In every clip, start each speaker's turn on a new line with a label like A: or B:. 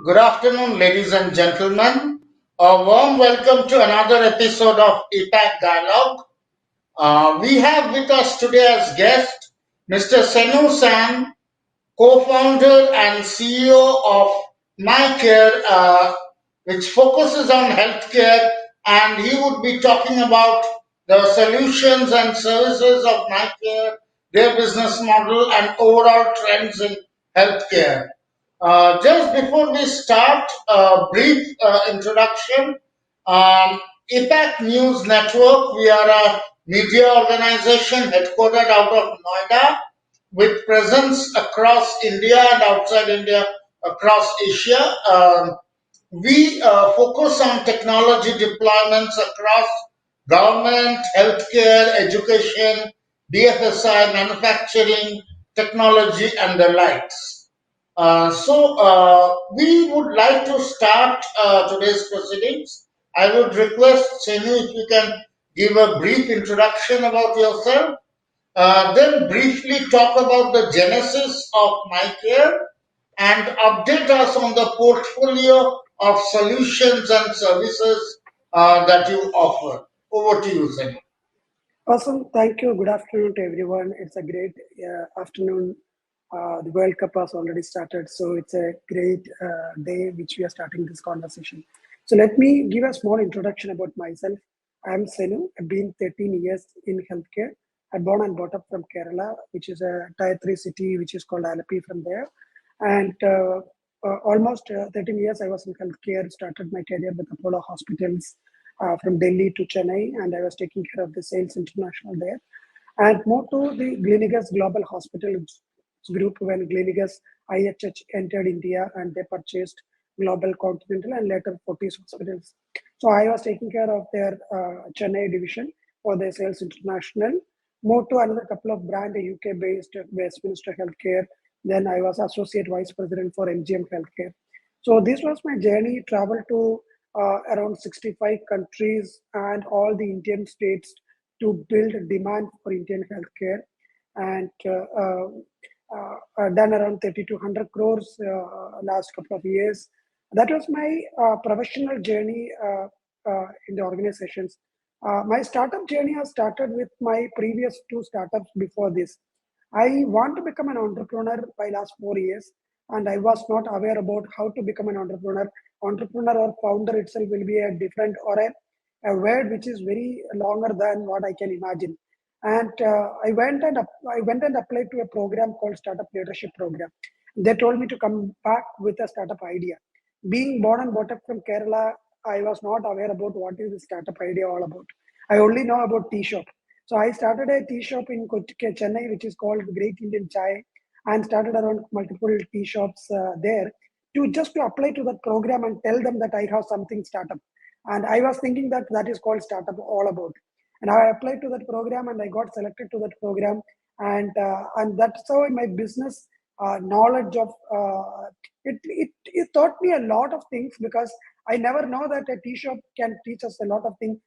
A: Good afternoon, ladies and gentlemen. A warm welcome to another episode of APAC Dialogue. We have with us today as guest Mr. Senu Sam, co-founder and CEO of MyKare, which focuses on healthcare, and he would be talking about the solutions and services of MyKare, their business model, and overall trends in healthcare. Just before we start, a brief introduction. Um, APAC News Network, we are a media organization headquartered out of Noida with presence across India and outside India, across Asia. We focus on technology deployments across government, healthcare, education, BFSI, manufacturing, technology, and the likes. We would like to start today's proceedings. I would request Senu if you can give a brief introduction about yourself, then briefly talk about the genesis of MyCare and update us on the portfolio of solutions and services that you offer. Over to you, Senu.
B: Awesome. Thank you. Good afternoon to everyone. It's a great afternoon. The World Cup has already started, so it's a great day which we are starting this conversation. So let me give a small introduction about myself. I'm Senu. I've been 13 years in healthcare. I'm born and brought up from Kerala, which is a tier 3 city, which is called Alapi from there. And almost 13 years I was in healthcare, started my career with Apollo Hospitals from Delhi to Chennai, and I was taking care of the sales international there. And moved to the Gleneagles Global Hospitals group when Gleneagles IHH entered India and they purchased Global Continental and later Fortis Hospitals. So I was taking care of their Chennai division for their sales international. Moved to another couple of brand UK-based Westminster Healthcare. Then I was associate vice president for MGM Healthcare. So this was my journey. Traveled to around 65 countries and all the Indian states to build demand for Indian healthcare, and done around 30 to 100 crores last couple of years. That was my professional journey in the organizations. My startup journey has started with my previous two startups before this. I want to become an entrepreneur by last 4 years, and I was not aware about how to become an entrepreneur. Entrepreneur or founder itself will be a different or a word which is very longer than what I can imagine. And I went and applied to a program called Startup Leadership Program. They told me to come back with a startup idea. Being born and brought up from Kerala, I was not aware about what is the startup idea all about. I only know about tea shop. So I started a tea shop in Chennai, which is called Great Indian Chai, and started around multiple tea shops there to apply to that program and tell them that I have something startup. And I was thinking that that is called startup all about. And I applied to that program and I got selected to that program. And that's how my business knowledge of it taught me a lot of things, because I never know that a tea shop can teach us a lot of things.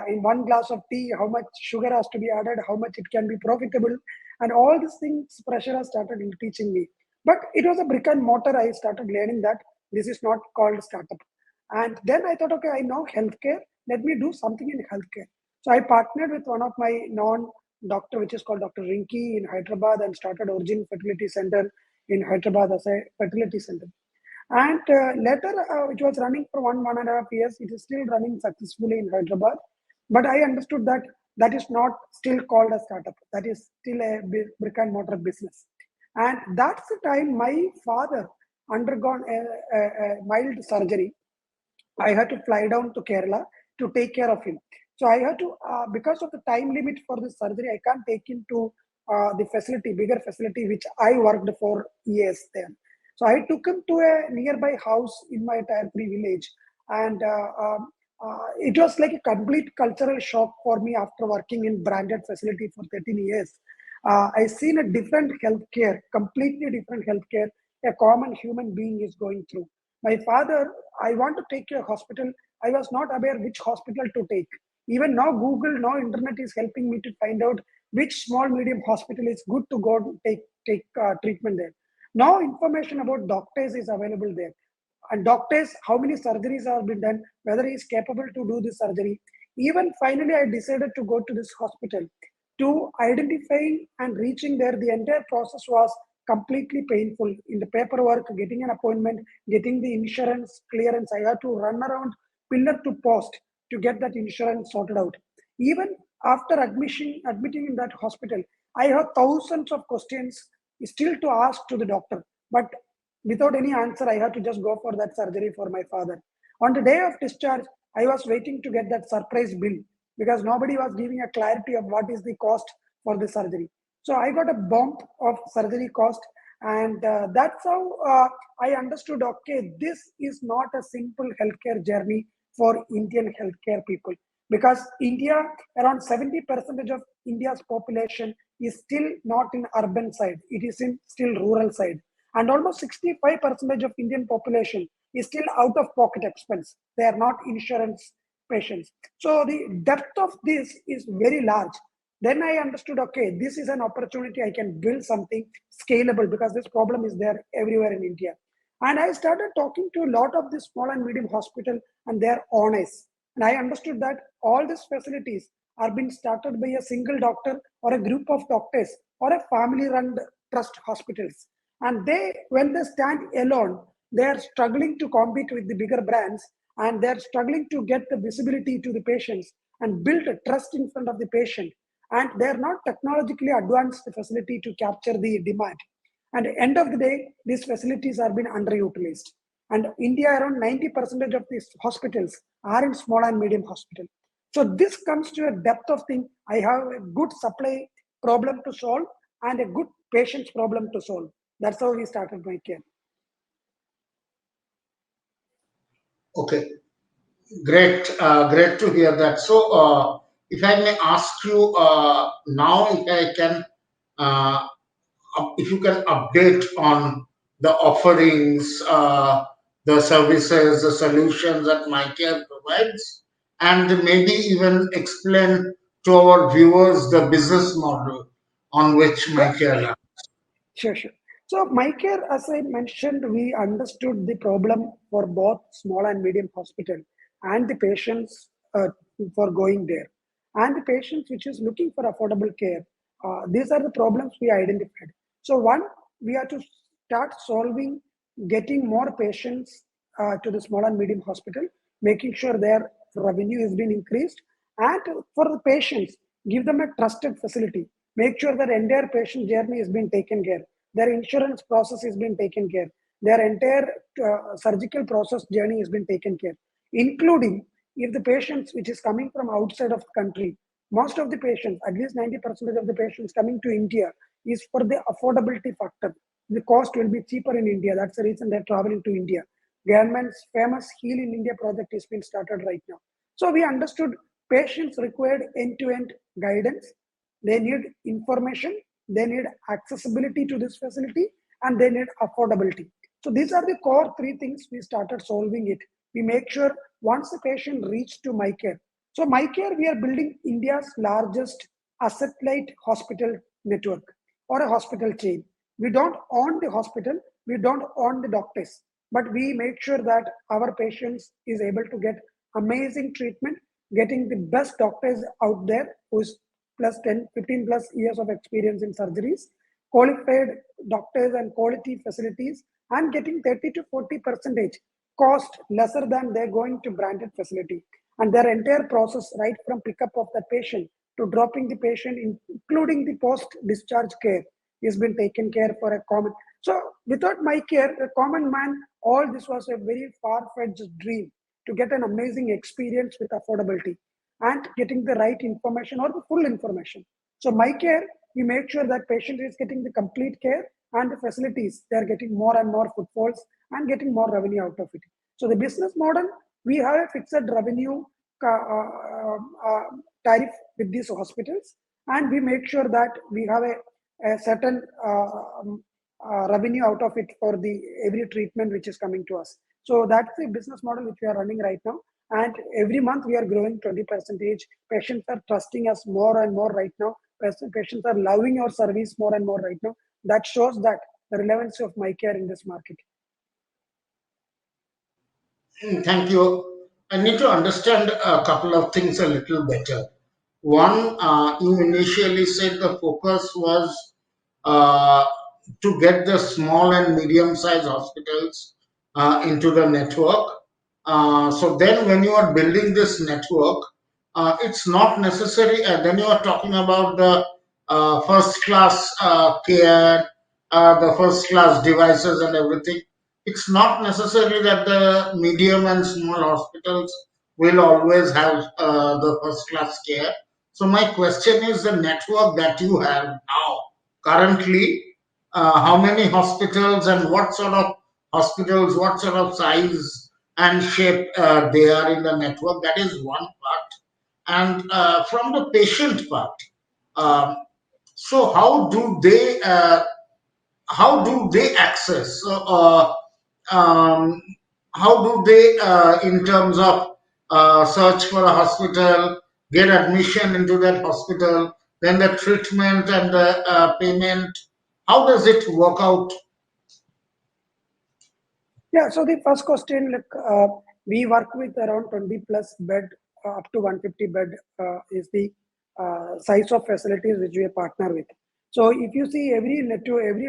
B: In one glass of tea, how much sugar has to be added, how much it can be profitable, and all these things pressure has started teaching me. But it was a brick and mortar. I started learning that this is not called startup. And then I thought, okay, I know healthcare. Let me do something in healthcare. So I partnered with one of my non-doctor, which is called Dr. Rinki in Hyderabad, and started Origin Fertility Center in Hyderabad as a fertility center. And later, which was running for 1.5 years, it is still running successfully in Hyderabad. But I understood that that is not still called a startup. That is still a brick and mortar business. And that's the time my father undergone a mild surgery. I had to fly down to Kerala to take care of him. So I had to, because of the time limit for the surgery, I can't take him to the facility, bigger facility, which I worked for years there. So I took him to a nearby house in my tier 3 village. And it was like a complete cultural shock for me after working in branded facility for 13 years. I seen a different healthcare, completely different healthcare a common human being is going through. My father, I want to take you a hospital. I was not aware which hospital to take. Even now, Google, now internet is helping me to find out which small medium hospital is good to go to take treatment there. Now information about doctors is available there. and doctors, how many surgeries have been done, whether he is capable to do this surgery. Even finally, I decided to go to this hospital. To identifying and reaching there, the entire process was completely painful. In the paperwork, getting an appointment, getting the insurance clearance, I had to run around pillar to post to get that insurance sorted out. Even after admitting in that hospital, I have thousands of questions still to ask to the doctor. But without any answer, I had to just go for that surgery for my father. On the day of discharge, I was waiting to get that surprise bill because nobody was giving a clarity of what is the cost for the surgery. So I got a bump of surgery cost, and that's how I understood. Okay, this is not a simple healthcare journey for Indian healthcare people, because India, around 70% of India's population is still not in urban side; it is in still rural side, and almost 65% of Indian population is still out of pocket expense. They are not insurance patients. So the depth of this is very large. Then I understood, okay, this is an opportunity. I can build something scalable because this problem is there everywhere in India. And I started talking to a lot of these small and medium hospital and their owners. And I understood that all these facilities are being started by a single doctor or a group of doctors or a family run trust hospitals. And they, when they stand alone, they are struggling to compete with the bigger brands, and they're struggling to get the visibility to the patients and build a trust in front of the patient, and they're not technologically advanced facility to capture the demand. And at the end of the day, these facilities are being underutilized. And India, around 90% of these hospitals are in small and medium hospital. So this comes to a depth of thing. I have a good supply problem to solve and a good patient's problem to solve. That's how we started MyKare.
A: Okay, great, great to hear that. So, if I may ask you now, if I can, uh, if you can update on the offerings, the services, the solutions that MyCare provides, and maybe even explain to our viewers the business model on which MyCare runs.
B: Sure, sure. So, MyCare, as I mentioned, we understood the problem for both small and medium hospital and the patients for going there, and the patients which is looking for affordable care. These are the problems we identified. So, one, we have to start solving, getting more patients to the small and medium hospital, making sure their revenue is being increased, and for the patients, give them a trusted facility. Make sure that entire patient journey is being taken care. Their insurance process is being taken care. Their entire surgical process journey is being taken care, including if the patients which is coming from outside of the country, most of the patients, at least 90% of the patients coming to India is for the affordability factor. The cost will be cheaper in India. That's the reason they're traveling to India. Government's famous Heal in India project is being started right now. So we understood patients required end-to-end guidance. They need information, they need accessibility to this facility, and they need affordability. So these are the core three things we started solving it. We make sure once the patient reach to MyCare. So MyCare, we are building India's largest asset-light hospital network or a hospital chain. We don't own the hospital, we don't own the doctors, but we make sure that our patients is able to get amazing treatment, getting the best doctors out there who's plus 10, 15 plus years of experience in surgeries, qualified doctors and quality facilities, and getting 30 to 40 percentage cost lesser than they're going to branded facility. And their entire process, right from pickup of the patient to dropping the patient, including the post-discharge care, is been taken care for a common. So without MyCare, a common man, all this was a very far-fetched dream to get an amazing experience with affordability and getting the right information or the full information. So MyCare, we make sure that patient is getting the complete care, and the facilities, they are getting more and more footfalls and getting more revenue out of it. So the business model, we have a fixed revenue tariff with these hospitals, and we make sure that we have a certain revenue out of it for the every treatment which is coming to us. So that's the business model which we are running right now. And every month we are growing 20 percentage. Patients are trusting us more and more right now. Patients are loving our service more and more right now. That shows that the relevance of MyCare in this market.
A: Thank you. I need to understand a couple of things a little better. One, you initially said the focus was uh, to get the small and medium sized hospitals into the network. So then, when you are building this network, it's not necessary. Then you are talking about the first class care, the first class devices, and everything. It's not necessary that the medium and small hospitals will always have the first class care. So my question is the network that you have now currently, how many hospitals and what sort of hospitals, what sort of size and shape they are in the network. That is one part. And from the patient part, um, so how do they access? Um, how do they, in terms of search for a hospital, get admission into that hospital, then the treatment and the payment? How does it work out?
B: Yeah, so the first question, we work with around 20 plus bed, up to 150 bed is the size of facilities which we partner with. So if you see every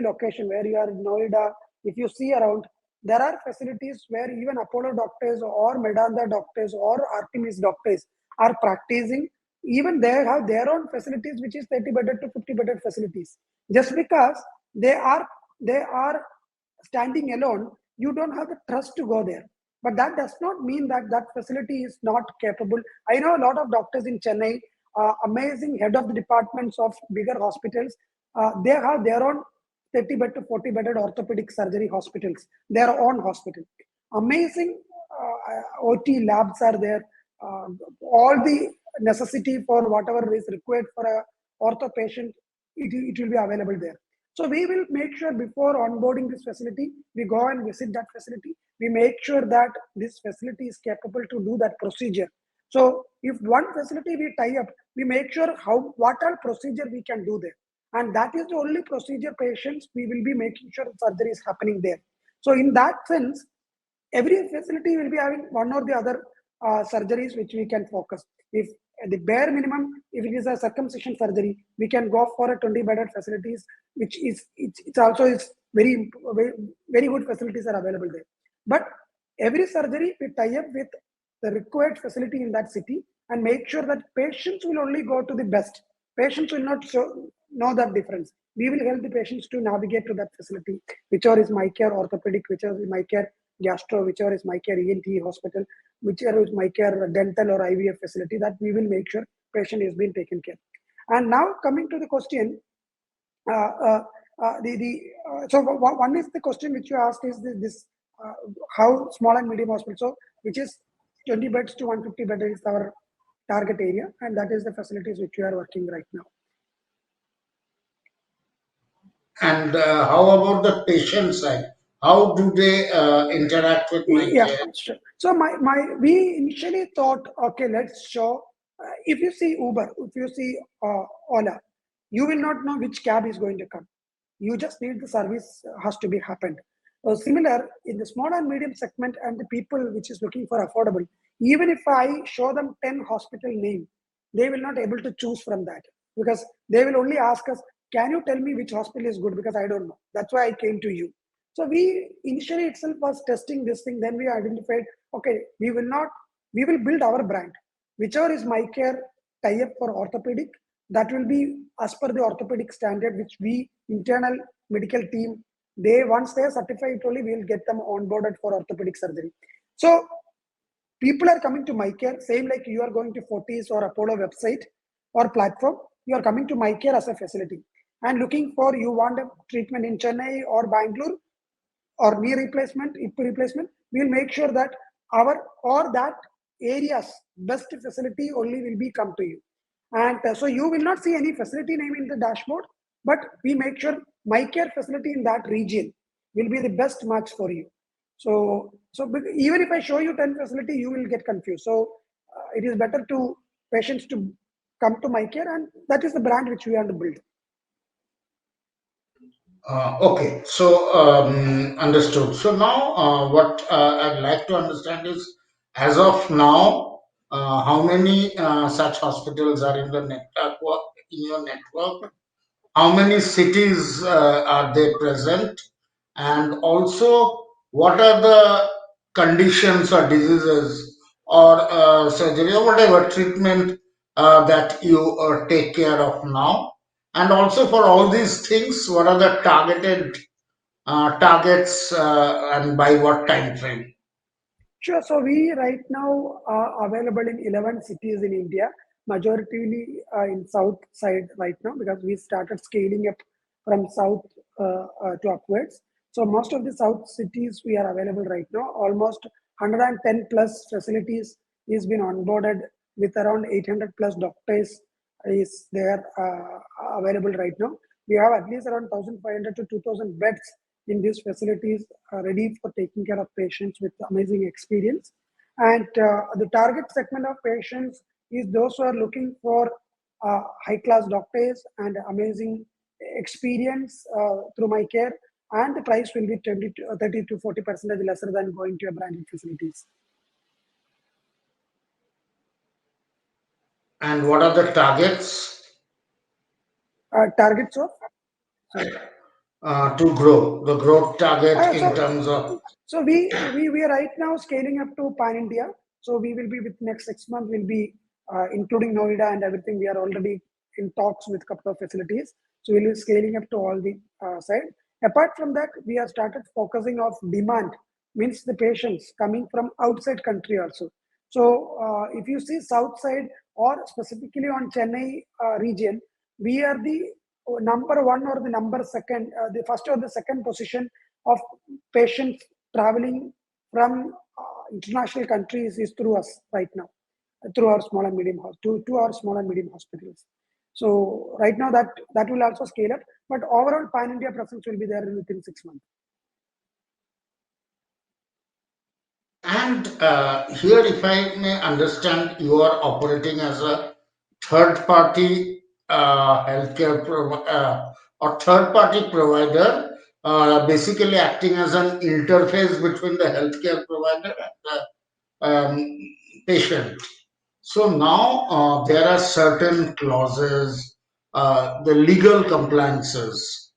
B: location where you are in Noida, if you see around, there are facilities where even Apollo doctors or Medanta doctors or Artemis doctors are practicing. Even they have their own facilities, which is 30 bedded to 50 bedded facilities. Just because they are they are standing alone, you don't have the trust to go there. But that does not mean that that facility is not capable. I know a lot of doctors in Chennai, amazing head of the departments of bigger hospitals. They have their own 30 bed to 40 bedded orthopedic surgery hospitals, their own hospital. Amazing OT labs are there. Uh, all the necessity for whatever is required for a ortho patient, it will be available there. So we will make sure before onboarding this facility, we go and visit that facility. We make sure that this facility is capable to do that procedure. So if one facility we tie up, we make sure how what all procedure we can do there. And that is the only procedure patients we will be making sure surgery is happening there. So in that sense, every facility will be having one or the other surgeries which we can focus. If at the bare minimum, if it is a circumcision surgery, we can go for a 20 bedded facilities, which is it's also is very good facilities are available there. But every surgery we tie up with the required facility in that city and make sure that patients will only go to the best. Patients will not know that difference. We will help the patients to navigate to that facility, whichever is MyKare orthopedic, whichever is MyKare gastro, whichever is MyKare ENT hospital, whichever is MyKare dental or IVF facility, that we will make sure patient is being taken care. And now coming to the question, uh, uh, so one is the question which you asked is this how small and medium hospital, so which is 20 beds to 150 beds is our target area, and that is the facilities which we are working right now.
A: And how about the patient side? How do they interact with my
B: Yeah,
A: care?
B: sure. So we initially thought, okay, let's show. If you see Uber, if you see Ola, you will not know which cab is going to come. You just need the service has to be happened. Similar in the small and medium segment and the people which is looking for affordable. Even if I show them 10 hospital name, they will not able to choose from that because they will only ask us, can you tell me which hospital is good, because I don't know. That's why I came to you. So we initially itself was testing this thing. Then we identified, okay, we will build our brand. Whichever is MyKare tie-up for orthopedic, that will be as per the orthopedic standard, which we internal medical team, they once they are certified only, we will get them onboarded for orthopedic surgery. So people are coming to MyKare, same like you are going to Fortis or Apollo website or platform, you are coming to MyKare as a facility and looking for you want a treatment in Chennai or Bangalore or knee replacement, hip replacement, we'll make sure that our or that area's best facility only will be come to you. And so you will not see any facility name in the dashboard, but we make sure MyKare facility in that region will be the best match for you. So even if I show you 10 facility, you will get confused. So it is better to patients to come to MyKare, and that is the brand which we want to build.
A: Okay, so understood. So now, what I'd like to understand is, as of now, how many such hospitals are in the network, in your network? How many cities are they present? And also, what are the conditions or diseases or surgery or whatever treatment that you take care of now? And also, for all these things, what are the targets and by what time frame?
B: Sure. So we right now are available in 11 cities in India, majority in south side right now because we started scaling up from south to upwards. So most of the south cities we are available right now. Almost 110 plus facilities is been onboarded with around 800 plus doctors is there available right now. We have at least around 1,500 to 2,000 beds in these facilities ready for taking care of patients with amazing experience. And the target segment of patients is those who are looking for high class doctors and amazing experience through MyKare. And the price will be 20 to 30 to 40% lesser than going to a branded facilities.
A: And what are the targets
B: Targets of, sorry.
A: to grow? The growth target
B: Uh,
A: in
B: so
A: terms of.
B: So we are right now scaling up to pan India. So we will be with next 6 months. We'll be including Noida and everything. We are already in talks with couple of facilities. So we'll be scaling up to all the side. Apart from that, we have started focusing of demand, means the patients coming from outside country also. So if you see south side or specifically on Chennai region, we are the number one or the number second, the first or the second position of patients traveling from international countries is through us right now, through our small and medium to our small and medium hospitals. So right now that will also scale up, but overall pan India presence will be there within 6 months.
A: And here, if I may understand, you are operating as a third party healthcare or third party provider, basically acting as an interface between the healthcare provider and the patient. So now there are certain clauses, the legal compliances,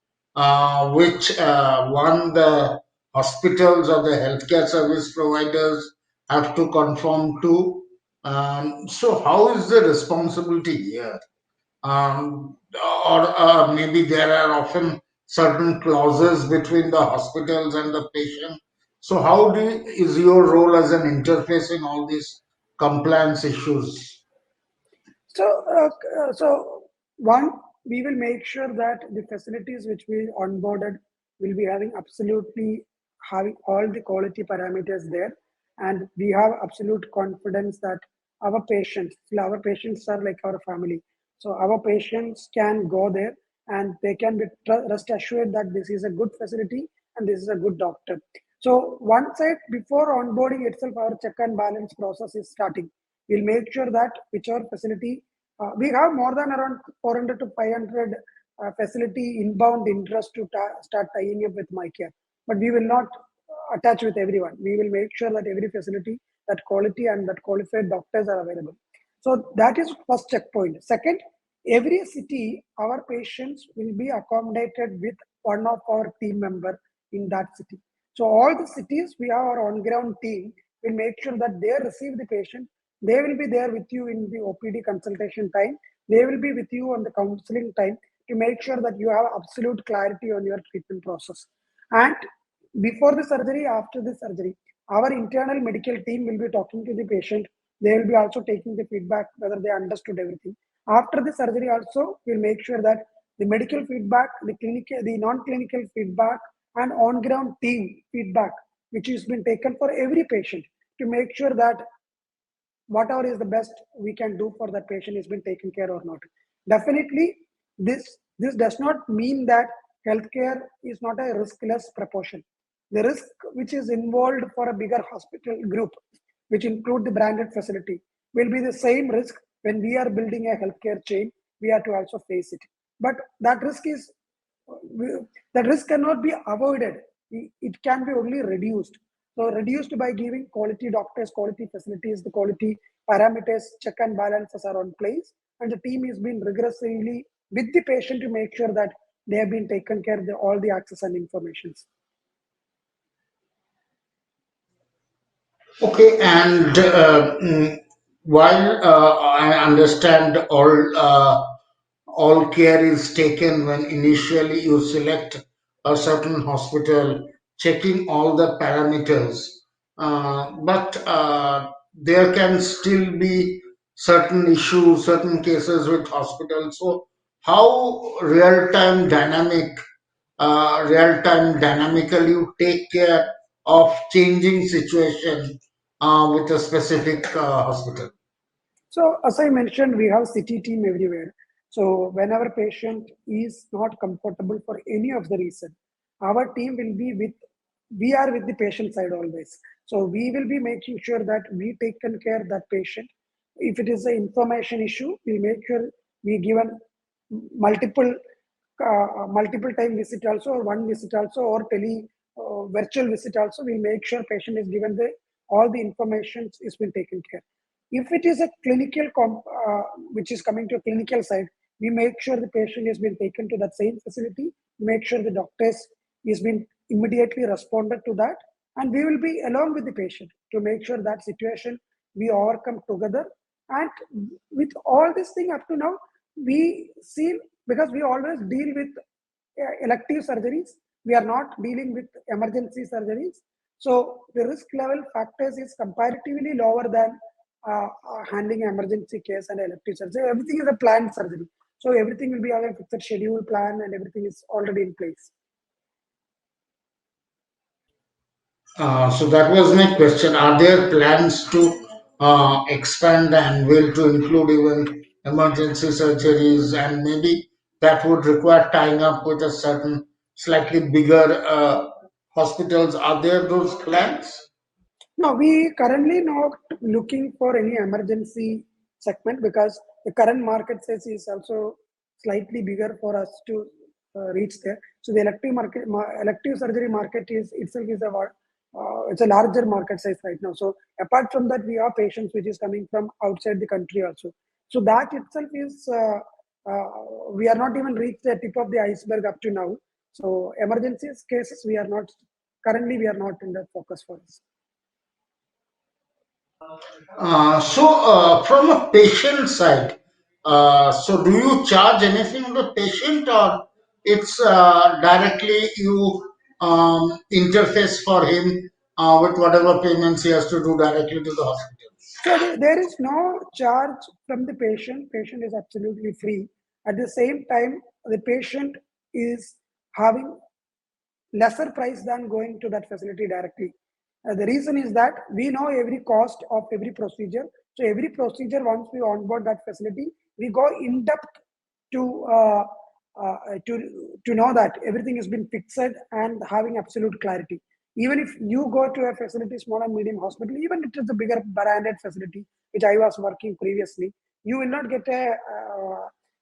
A: which one the hospitals or the healthcare service providers have to conform to. So how is the responsibility here? Or maybe there are often certain clauses between the hospitals and the patient. So how is your role as an interface in all these compliance issues?
B: So one, we will make sure that the facilities which we onboarded will be having absolutely having all the quality parameters there, and we have absolute confidence that our patients are like our family. So our patients can go there and they can be rest assured that this is a good facility and this is a good doctor. So one side before onboarding itself, our check and balance process is starting. We'll make sure that whichever facility we have more than around 400 to 500 facility inbound interest to start tying up with MyKare. But we will not attach with everyone. We will make sure that every facility, that quality and that qualified doctors are available. So that is first checkpoint. Second, every city, our patients will be accommodated with one of our team member in that city. So all the cities, we have our on-ground team will make sure that they receive the patient. They will be there with you in the OPD consultation time. They will be with you on the counseling time to make sure that you have absolute clarity on your treatment process. And before the surgery, after the surgery, our internal medical team will be talking to the patient. They will be also taking the feedback whether they understood everything. After the surgery, also we'll make sure that the medical feedback, the clinical, the non-clinical feedback, and on-ground team feedback, which has been taken for every patient, to make sure that whatever is the best we can do for that patient has been taken care or not. Definitely, this does not mean that healthcare is not a riskless proportion. The risk which is involved for a bigger hospital group, which include the branded facility, will be the same risk when we are building a healthcare chain. We have to also face it, but that risk is that risk cannot be avoided. It can be only reduced. So reduced by giving quality doctors, quality facilities, the quality parameters, check and balances are on place, and the team is being rigorously with the patient to make sure that they have been taken care of all the access and informations.
A: Okay, and while I understand all care is taken when initially you select a certain hospital, checking all the parameters, but there can still be certain issues, certain cases with hospitals. So, how real time dynamically you take care of changing situation with a specific hospital?
B: So as I mentioned, we have city team everywhere. So whenever patient is not comfortable for any of the reason, our team will be with, we are with the patient side always. So we will be making sure that we take care of that patient. If it is an information issue, we make sure we given multiple multiple time visit also, or one visit also, or virtual visit also. We make sure patient is given the all the information is been taken care. If it is a which is coming to a clinical side, we make sure the patient has been taken to that same facility, make sure the doctors is been immediately responded to that, and we will be along with the patient to make sure that situation we overcome together. And with all this thing up to now, we see, because we always deal with elective surgeries, we are not dealing with emergency surgeries. So the risk level factors is comparatively lower than handling emergency case and elective surgery. Everything is a planned surgery. So everything will be on a fixed schedule plan and everything is already in place.
A: So that was my question. Are there plans to expand and will to include even emergency surgeries, and maybe that would require tying up with a certain slightly bigger hospitals? Are there those plans?
B: No, we currently not looking for any emergency segment because the current market size is also slightly bigger for us to reach there. So the elective surgery market is itself is it's a larger market size right now. So apart from that, we have patients which is coming from outside the country also. So that itself is we are not even reached the tip of the iceberg up to now. So emergency cases we are not currently we are not in that focus for us.
A: So, from a patient side, so do you charge anything to the patient, or it's directly you interface for him with whatever payments he has to do directly to the hospital?
B: So there is no charge from the patient. Patient is absolutely free. At the same time, the patient is having lesser price than going to that facility directly. The reason is that we know every cost of every procedure. So every procedure, once we onboard that facility, we go in depth to uh, uh, to know that everything has been fixed and having absolute clarity. Even if you go to a facility, small and medium hospital, even if it is a bigger branded facility, which I was working previously, you will not get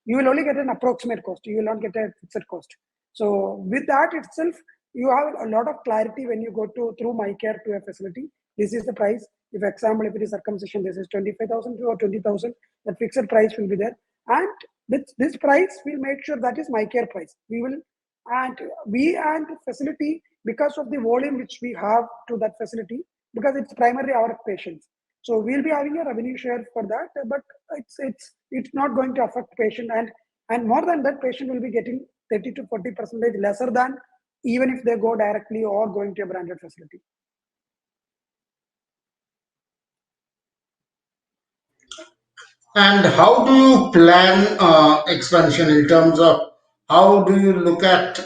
B: you will only get an approximate cost. You will not get a fixed cost. So with that itself, you have a lot of clarity when you go to through MyKare to a facility. This is the price. If example, if it is circumcision, this is 25,000 or 20,000. That fixed price will be there, and this price will make sure that is MyKare price. We will, and we and facility, because of the volume which we have to that facility, because it's primarily our patients. So we'll be having a revenue share for that, but it's not going to affect patient, and more than that, patient will be getting 30 to 40% lesser than even if they go directly or going to a branded facility.
A: And how do you plan expansion in terms of how do you look at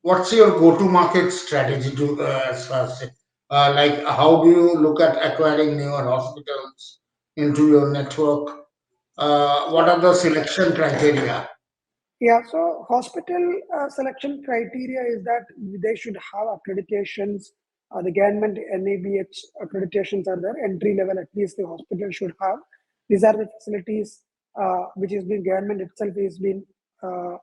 A: what's your go-to-market strategy to as far as like how do you look at acquiring newer hospitals into your network? What
B: So
A: are the selection criteria?
B: yeah, so hospital selection criteria is that they should have accreditations. The government NABH accreditations are there, entry level at least the hospital should have. These are the facilities which is being government itself is been uh,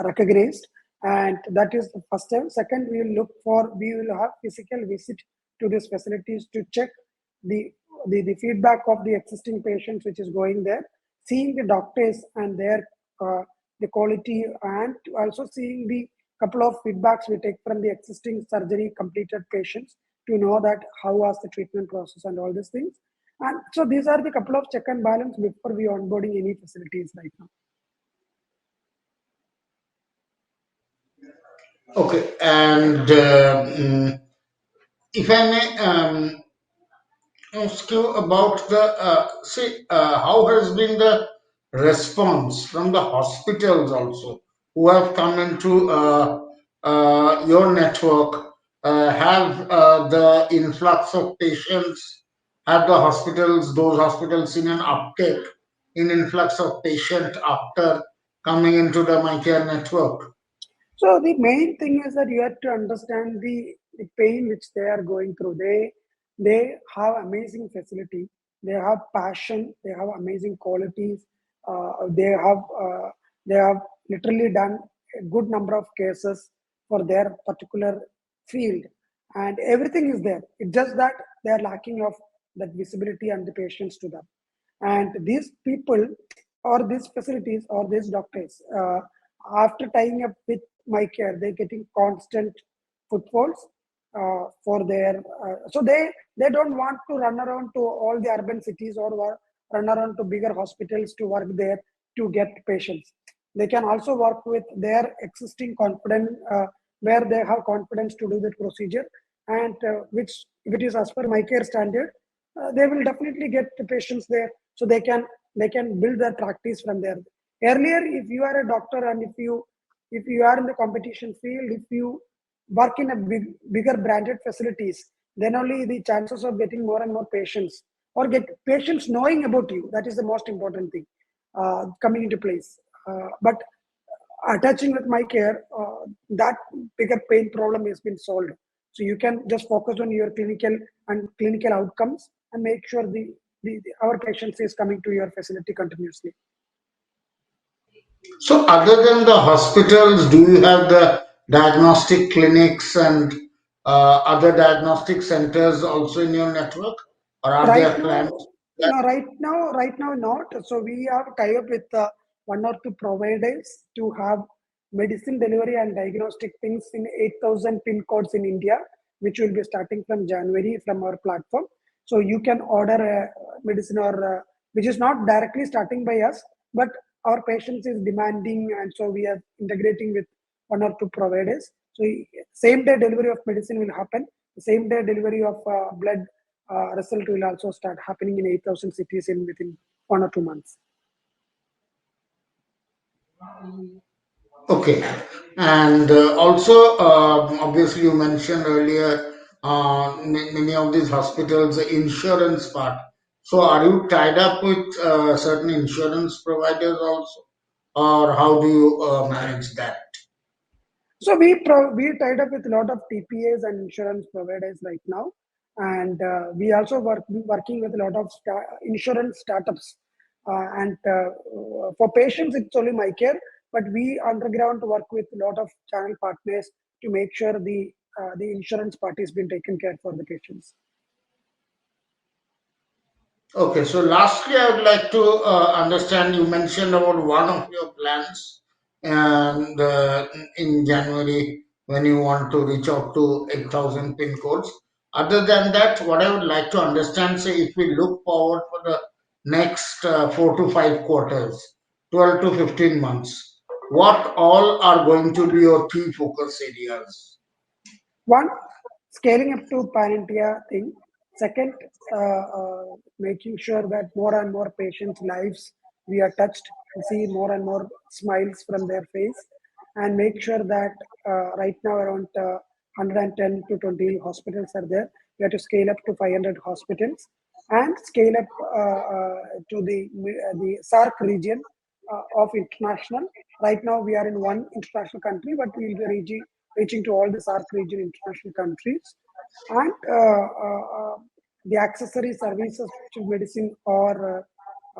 B: recognized, and that is the first step. Second, we will have physical visit to these facilities to check the, the feedback of the existing patients which is going there, seeing the doctors and their the quality, and also seeing the couple of feedbacks we take from the existing surgery completed patients to know that how was the treatment process and all these things. And so these are the couple of check and balance before we onboarding any facilities right now.
A: Okay, and if I may ask you about the how has been the response from the hospitals also who have come into your network? Have the influx of patients, have those hospitals seen an uptake in influx of patient after coming into the MyKare network?
B: So the main thing is that you have to understand the pain which they are going through. They have amazing facility. They have passion. They have amazing qualities. They have literally done a good number of cases for their particular field, and everything is there. It's just that they are lacking of that visibility and the patience to them. And these people or these facilities or these doctors, after tying up with MyKare, they're getting constant footfalls for their. So they don't want to run around to all the urban cities or run around to bigger hospitals to work there to get patients. They can also work with their existing confidence, where they have confidence to do the procedure, and which, if it is as per MyKare standard, they will definitely get the patients there, so they can build their practice from there. Earlier, if you are a doctor and if you are in the competition field, if you work in a bigger branded facilities, then only the chances of getting more and more patients or get patients knowing about you, that is the most important thing coming into place. But attaching with MyKare, that bigger pain problem has been solved. So you can just focus on your clinical outcomes and make sure our patients is coming to your facility continuously.
A: So, other than the hospitals, do you have the diagnostic clinics and other diagnostic centers also in your network, or are
B: Right
A: there plans?
B: now, no, right now, not. So we have tie up with one or two providers to have medicine delivery and diagnostic things in 8,000 pin codes in India, which will be starting from January from our platform. So you can order a medicine or which is not directly starting by us, but our patients is demanding, and so we are integrating with one or two providers. So same day delivery of medicine will happen. Same day delivery of blood result will also start happening in 8,000 cities in within 1 or 2 months.
A: Okay, and also obviously you mentioned earlier many of these hospitals, the insurance part. So, are you tied up with certain insurance providers also, or how do you manage that?
B: So we tied up with a lot of TPAs and insurance providers right now, and we also working with a lot of insurance startups. And for patients, it's only MyKare, but we underground work with a lot of channel partners to make sure the insurance part has been taken care for the patients.
A: Okay, so lastly, I would like to understand you mentioned about one of your plans and in January when you want to reach out to 8,000 pin codes. Other than that, what I would like to understand, say, if we look forward for the next 4 to 5 quarters, 12 to 15 months, what all are going to be your key focus areas?
B: One, scaling up to pan-India thing. Second, making sure that more and more patients' lives we are touched and see more and more smiles from their face, and make sure that right now around 110 to 20 hospitals are there. We have to scale up to 500 hospitals and scale up to the SARC region of international. Right now, we are in one international country, but we will be reaching to all the SARC region international countries. And the accessory services to medicine or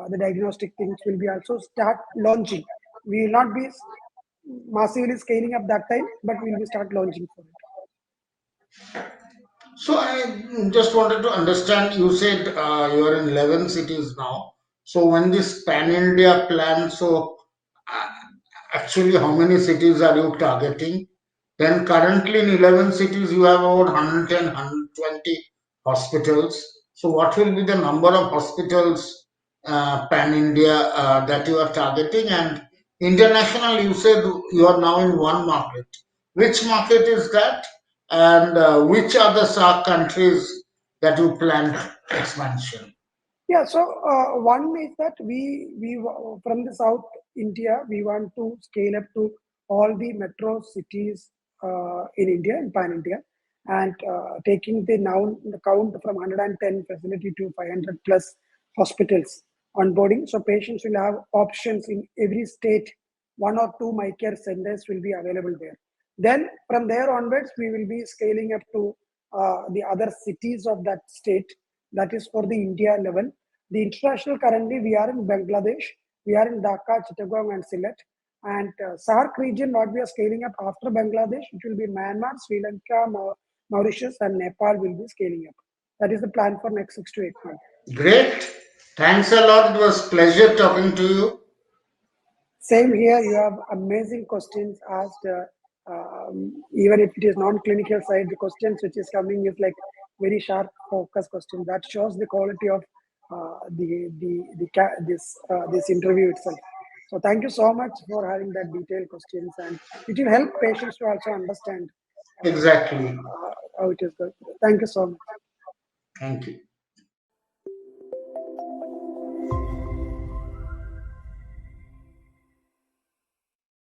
B: the diagnostic things will be also start launching. We will not be massively scaling up that time, but we'll be start launching for it.
A: So I just wanted to understand, you said you are in 11 cities now. So when this pan-India plan, so uh, actually how many cities are you targeting? Then currently in 11 cities you have about 110, 120 hospitals. So what will be the number of hospitals pan-India that you are targeting? And international, you said you are now in one market. Which market is that? And which are the SAARC countries that you plan expansion?
B: Yeah, so one is that from the South India, we want to scale up to all the metro cities in India, in Pan India, and taking the count from 110 facility to 500 plus hospitals onboarding. So patients will have options in every state. One or two MyKare centers will be available there. Then from there onwards, we will be scaling up to the other cities of that state. That is for the India level. The international currently we are in Bangladesh, we are in Dhaka, Chittagong, and Sylhet. And SAARC region, what we are scaling up after Bangladesh, it will be Myanmar, Sri Lanka, Mauritius, and Nepal will be scaling up. That is the plan for next 6 to 8 months.
A: Great. Thanks a lot. It was pleasure talking to you.
B: Same here, you have amazing questions asked. Even if it is non-clinical side, the questions which is coming is like very sharp focus question. That shows the quality of this interview itself. So thank you so much for having that detailed questions, and it will help patients to also understand
A: Exactly.
B: how it is going. Thank you so much.
A: Thank you.